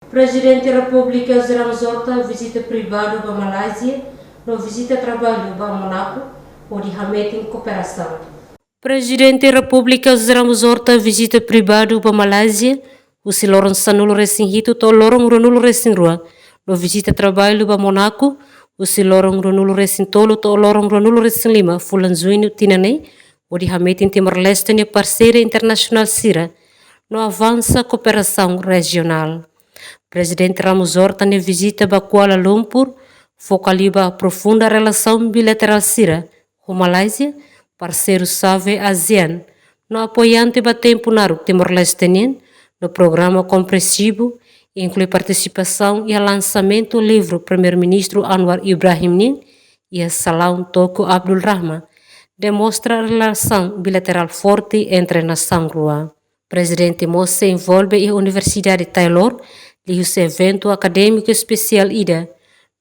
Presidente da República Zeramos Horta visita privado para Malásia, no visita trabalho para Monaco, onde remete em cooperação. Presidente da República Zeramos Horta visita privado para Malásia, o Siloron Sanulo Resinhito, to Lorong Ronulo Resinrua, no visita trabalho para Monaco, o Siloron Ronulo Resintolo, to Lorong Ronulo Resinlima, Fulanzuino Tinanei, onde remete em Timor-Leste e parceira internacional Sira, no avança cooperação regional. Presidente Ramos Horta ne visita a Kuala Lumpur, focaliza a profunda relação bilateral Sira, com Malásia, parceiro chave ASEAN, no apoiante ba tempo naru Timor-Leste no programa compreensivo, inclui participação e lançamento do livro Primeiro-Ministro Anwar Ibrahim Nin e a Salão Toko Abdul Rahman, demonstra a relação bilateral forte entre a nação rua. Presidente Mosse envolve a Universidade de Taylor e o evento acadêmico especial IDA.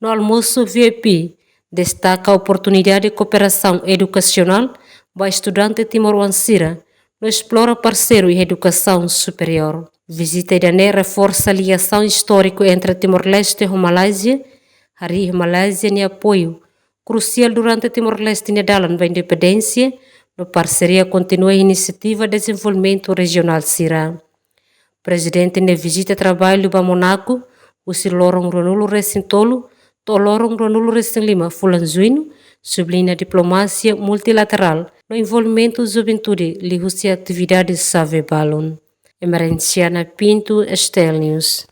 No almoço VIP, destaca a oportunidade de cooperação educacional para estudante Timor-Wansira, no explora parceiro em educação superior. Visita IDANE reforça a ligação histórica entre Timor-Leste e Malásia, Hari Malásia e apoio crucial durante Timor-Leste e Dalan da independência, no parceria continua a iniciativa de desenvolvimento regional Sira. Presidente ne visita trabalho para Monaco, o Lorong Ronulo Resintolo, to Lorong Ronulo Resinlima Fulanzuino, sublinha a diplomacia multilateral no envolvimento da juventude e atividades Save Balon. Emerenciana Pinto, Estel News.